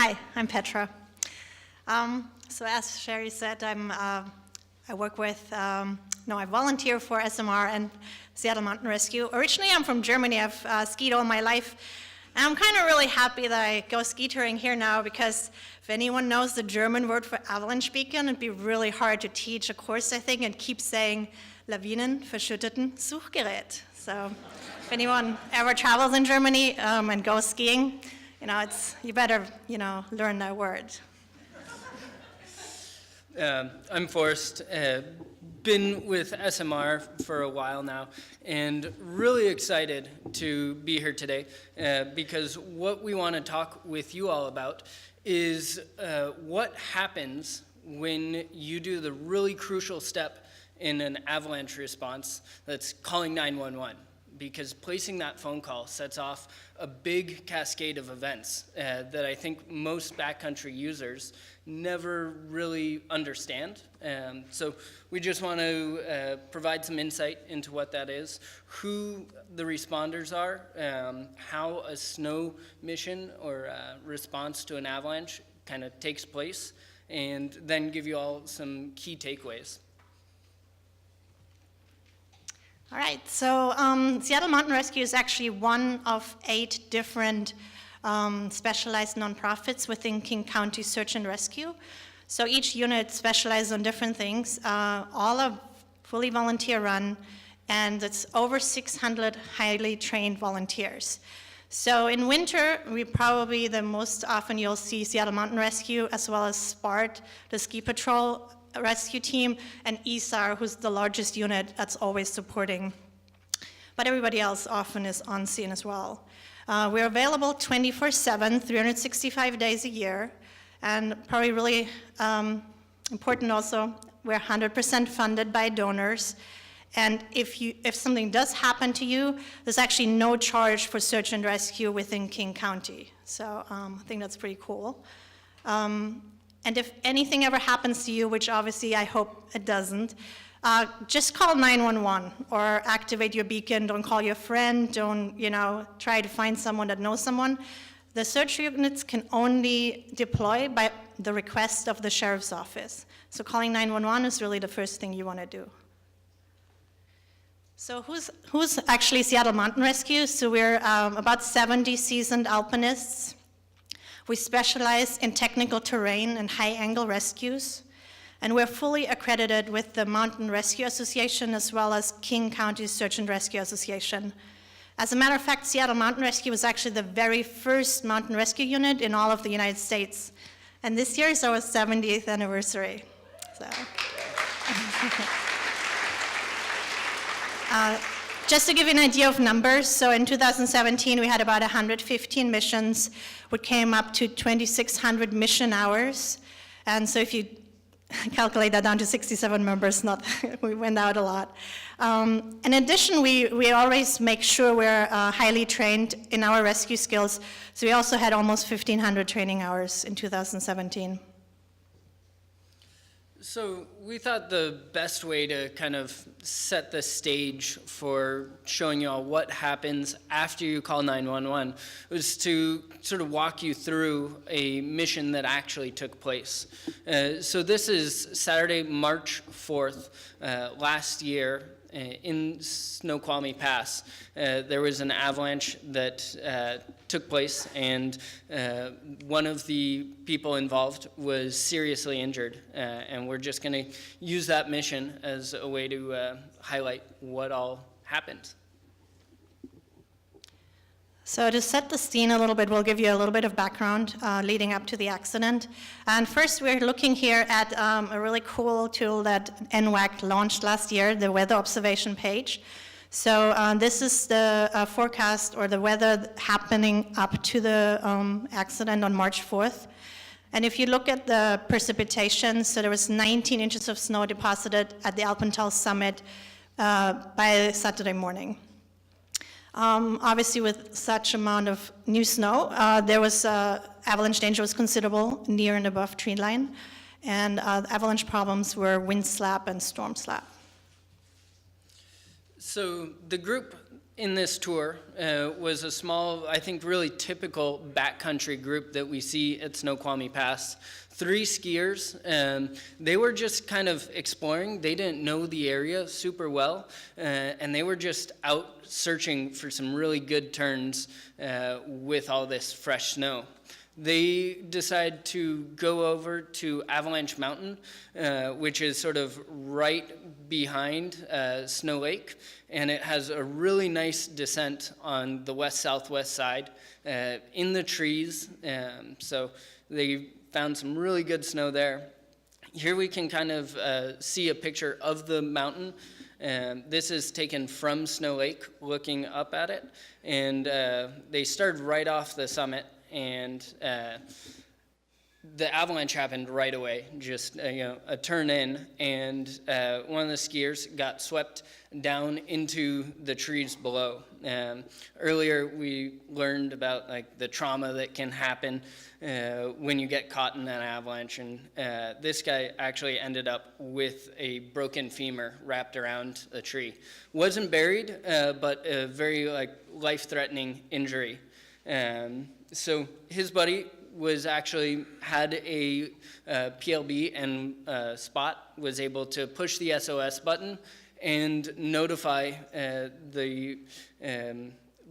Hi, I'm Petra. So as Sherry said, I work with, I volunteer for SMR and Seattle Mountain Rescue. Originally, I'm from Germany. I've skied all my life. And I'm kind of really happy that I go ski touring here now, because if anyone knows the German word for avalanche beacon, it'd be really hard to teach a course, I think, and keep saying Lawinen verschütteten Suchgerät. So if anyone ever travels in Germany and goes skiing, you better, learn that word. I'm Forrest. Been with SMR for a while now, and really excited to be here today because what we want to talk with you all about is what happens when you do the really crucial step in an avalanche response that's calling 911. Because placing that phone call sets off a big cascade of events that I think most backcountry users never really understand. So we just want to provide some insight into what that is, who the responders are, how a snow mission or response to an avalanche kind of takes place, and then give you all some key takeaways. All right, so Seattle Mountain Rescue is actually one of 8 different specialized nonprofits within King County Search and Rescue. So each unit specializes on different things. All are fully volunteer run, and it's over 600 highly trained volunteers. So in winter, probably the most often you'll see Seattle Mountain Rescue, as well as SPART, the ski patrol rescue team, and ESAR, who's the largest unit that's always supporting. But everybody else often is on scene as well. We're available 24/7, 365 days a year, and probably really important also, we're 100% funded by donors. And if something does happen to you, there's actually no charge for search and rescue within King County. So I think that's pretty cool. And if anything ever happens to you, which obviously I hope it doesn't, just call 911 or activate your beacon. Don't call your friend. Don't, try to find someone that knows someone. The search units can only deploy by the request of the sheriff's office. So calling 911 is really the first thing you want to do. So who's actually Seattle Mountain Rescue? So we're about 70 seasoned alpinists. We specialize in technical terrain and high-angle rescues, and we're fully accredited with the Mountain Rescue Association as well as King County Search and Rescue Association. As a matter of fact, Seattle Mountain Rescue was actually the very first mountain rescue unit in all of the United States, and this year is our 70th anniversary. So. Just to give you an idea of numbers, so in 2017 we had about 115 missions, which came up to 2,600 mission hours. And so if you calculate that down to 67 members, we went out a lot. In addition, we always make sure we're highly trained in our rescue skills. So we also had almost 1,500 training hours in 2017. So we thought the best way to kind of set the stage for showing you all what happens after you call 911 was to sort of walk you through a mission that actually took place. So this is Saturday, March 4th, last year in Snoqualmie Pass. There was an avalanche that took place, and one of the people involved was seriously injured, and we're just going to use that mission as a way to highlight what all happened. So to set the scene a little bit, we'll give you a little bit of background leading up to the accident. And first, we're looking here at a really cool tool that NWAC launched last year, the weather observation page. So this is the forecast or the weather happening up to the accident on March 4th. And if you look at the precipitation, so there was 19 inches of snow deposited at the Alpental summit by Saturday morning. Obviously, with such amount of new snow, there was avalanche danger was considerable near and above tree line, and avalanche problems were wind slap and storm slap. So the group in this tour was a small, I think really typical backcountry group that we see at Snoqualmie Pass. 3 skiers, they were just kind of exploring. They didn't know the area super well, and they were just out searching for some really good turns with all this fresh snow. They decided to go over to Avalanche Mountain, which is sort of right behind Snow Lake, and it has a really nice descent on the west-southwest side in the trees. So they found some really good snow there. Here we can kind of see a picture of the mountain. This is taken from Snow Lake, looking up at it, and they started right off the summit, and the avalanche happened right away, just a turn in, and one of the skiers got swept down into the trees below. Earlier we learned about like the trauma that can happen when you get caught in an avalanche, and this guy actually ended up with a broken femur wrapped around a tree. Wasn't buried, but a very life-threatening injury. So his buddy was actually had a PLB, and Spot was able to push the SOS button and notify the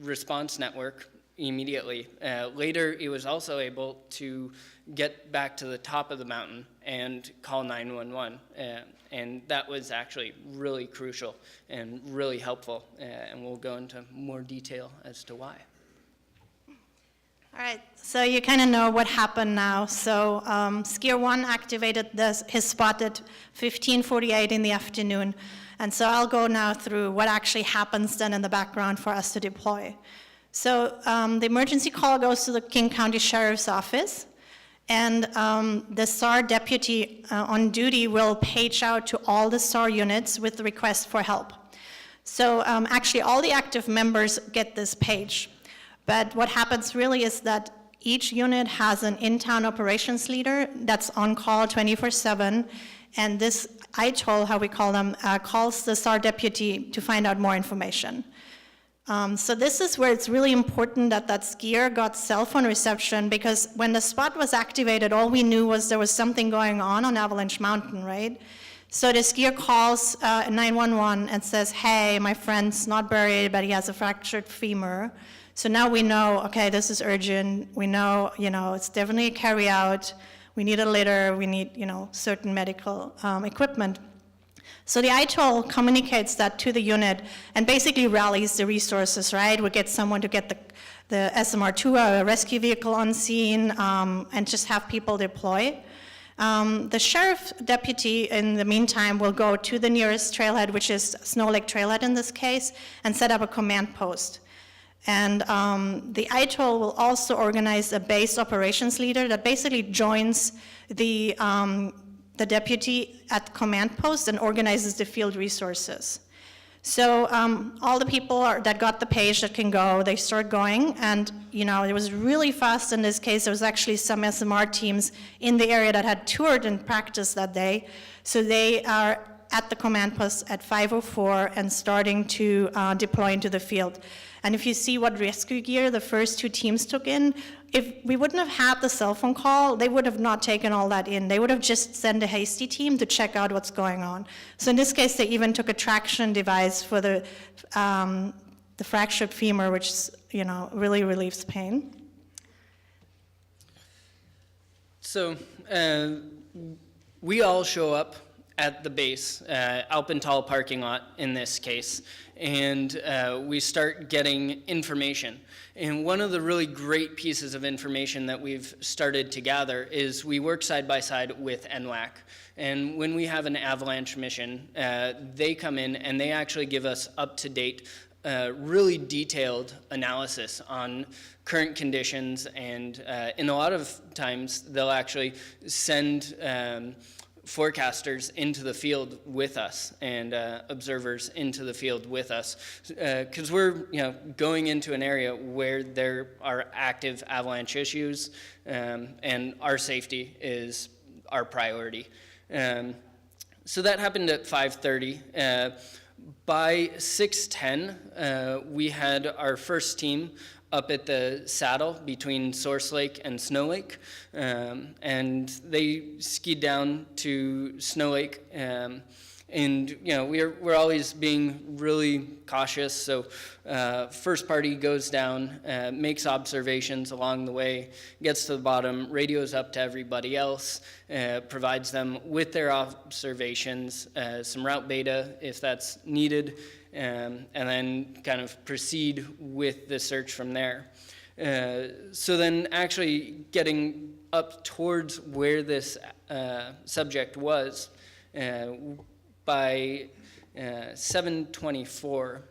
response network immediately. Later, he was also able to get back to the top of the mountain and call 911. And that was actually really crucial and really helpful. And we'll go into more detail as to why. All right, so you kind of know what happened now. So skier 1 activated his spot at 15:48 in the afternoon. And so I'll go now through what actually happens then in the background for us to deploy. So the emergency call goes to the King County Sheriff's Office, and the SAR deputy on duty will page out to all the SAR units with the request for help. So actually all the active members get this page. But what happens really is that each unit has an in-town operations leader that's on call 24/7, and this ITOL, how we call them, calls the SAR deputy to find out more information. So this is where it's really important that that skier got cell phone reception, because when the spot was activated, all we knew was there was something going on Avalanche Mountain, right? So the skier calls 911 and says, hey, my friend's not buried, but he has a fractured femur. So now we know, okay, this is urgent. We know, it's definitely a carry out. We need a litter. We need, certain medical equipment. So the ITOL communicates that to the unit and basically rallies the resources, right? We get someone to get the SMR2, a rescue vehicle on scene, and just have people deploy. The sheriff deputy, in the meantime, will go to the nearest trailhead, which is Snow Lake Trailhead in this case, and set up a command post. And the ITOL will also organize a base operations leader that basically joins the deputy at the command post and organizes the field resources. So all the people that got the page that can go, they start going, and it was really fast in this case. There was actually some SMR teams in the area that had toured and practiced that day. So they are at the command post at 5:04 and starting to deploy into the field. And if you see what rescue gear the first 2 teams took in, if we wouldn't have had the cell phone call, they would have not taken all that in. They would have just sent a hasty team to check out what's going on. So in this case, they even took a traction device for the fractured femur, which really relieves pain. So we all show up at the base, Alpental parking lot in this case, and we start getting information. And one of the really great pieces of information that we've started to gather is we work side by side with NWAC. And when we have an avalanche mission, they come in and they actually give us up-to-date, really detailed analysis on current conditions, and in a lot of times they'll actually send forecasters into the field with us and observers into the field with us, because we're going into an area where there are active avalanche issues, and our safety is our priority. So that happened at 5:30. By 6:10, we had our first team up at the saddle between Source Lake and Snow Lake, and they skied down to Snow Lake. And we're always being really cautious. So first party goes down, makes observations along the way, gets to the bottom, radios up to everybody else, provides them with their observations, some route beta if that's needed, and then kind of proceed with the search from there. So then actually getting up towards where this subject was, by 7:24,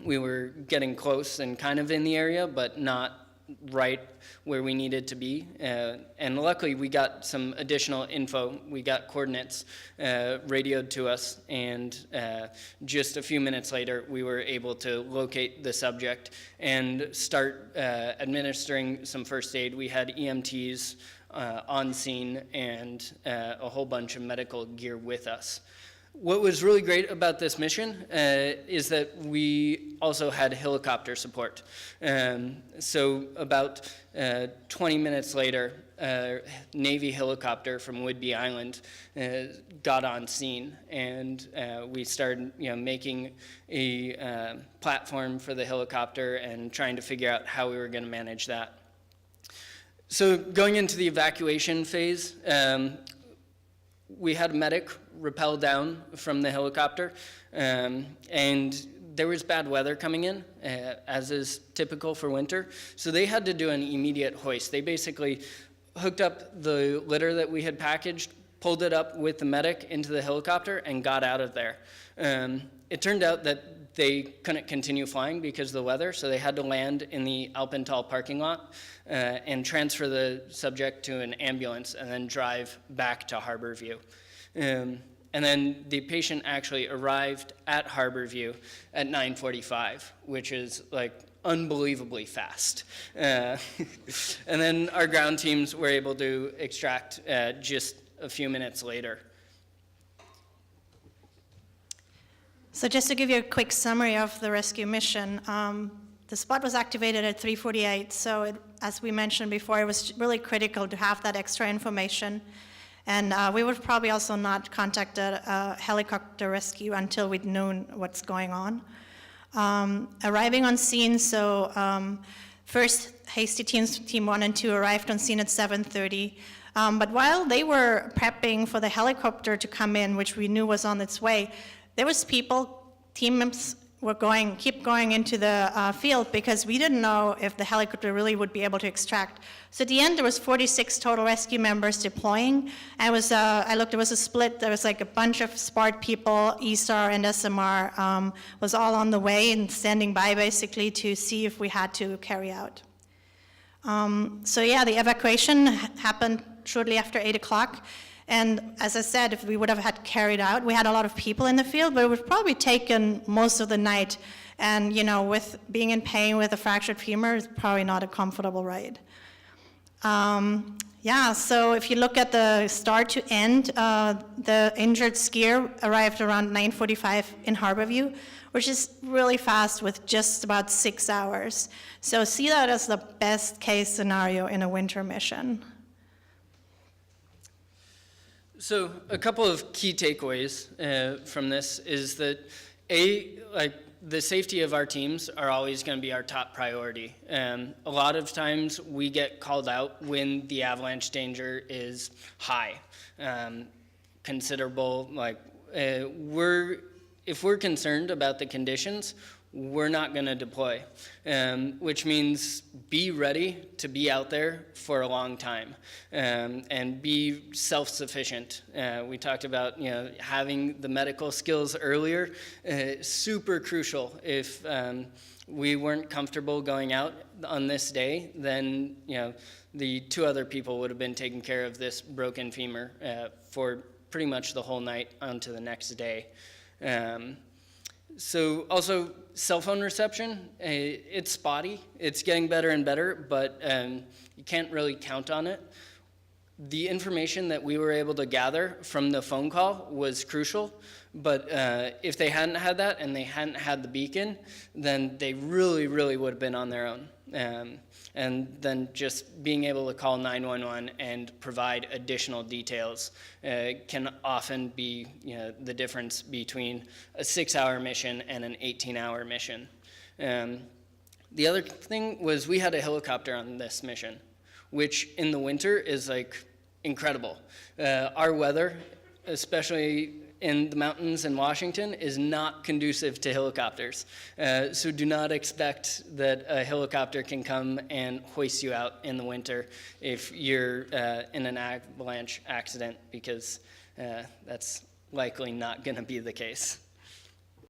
we were getting close and kind of in the area, but not right where we needed to be. And luckily, we got some additional info. We got coordinates radioed to us, and just a few minutes later, we were able to locate the subject and start administering some first aid. We had EMTs on scene and a whole bunch of medical gear with us. What was really great about this mission is that we also had helicopter support. So about 20 minutes later, a Navy helicopter from Whidbey Island got on scene, and we started making a platform for the helicopter and trying to figure out how we were going to manage that. So going into the evacuation phase, we had a medic rappel down from the helicopter, and there was bad weather coming in, as is typical for winter, so they had to do an immediate hoist. They basically hooked up the litter that we had packaged, pulled it up with the medic into the helicopter, and got out of there. It turned out that they couldn't continue flying because of the weather, so they had to land in the Alpental parking lot and transfer the subject to an ambulance and then drive back to Harborview. And then the patient actually arrived at Harborview at 9:45, which is like unbelievably fast. And then our ground teams were able to extract just a few minutes later. So just to give you a quick summary of the rescue mission, the spot was activated at 3:48, so as we mentioned before, it was really critical to have that extra information. And we would probably also not contact a helicopter rescue until we'd known what's going on. Arriving on scene, so first Hasty Teams, Team 1 and 2 arrived on scene at 7:30. But while they were prepping for the helicopter to come in, which we knew was on its way, there was team members were keep going into the field because we didn't know if the helicopter really would be able to extract. So at the end, there was 46 total rescue members deploying. And it was, I looked, it was a split. There was like a bunch of SPART people, ESAR and SMR was all on the way and standing by basically to see if we had to carry out. So yeah, the evacuation happened shortly after 8 o'clock. And as I said, if we would have had carried out, we had a lot of people in the field, but it would probably taken most of the night. And with being in pain with a fractured femur, it's probably not a comfortable ride. Yeah, so if you look at the start to end, the injured skier arrived around 9:45 in Harborview, which is really fast with just about 6 hours. So see that as the best case scenario in a winter mission. So a couple of key takeaways from this is that the safety of our teams are always going to be our top priority. A lot of times we get called out when the avalanche danger is high, considerable. If we're concerned about the conditions, we're not going to deploy, which means be ready to be out there for a long time and be self-sufficient. We talked about having the medical skills earlier, super crucial. If we weren't comfortable going out on this day, then the 2 other people would have been taking care of this broken femur for pretty much the whole night onto the next day. So also cell phone reception, it's spotty. It's getting better and better, but you can't really count on it. The information that we were able to gather from the phone call was crucial. But if they hadn't had that and they hadn't had the beacon, then they really, really would have been on their own. And then just being able to call 911 and provide additional details can often be the difference between a 6-hour mission and an 18-hour mission. The other thing was we had a helicopter on this mission, which in the winter is like incredible. Our weather, especially in the mountains in Washington, is not conducive to helicopters. So do not expect that a helicopter can come and hoist you out in the winter if you're in an avalanche accident, because that's likely not going to be the case.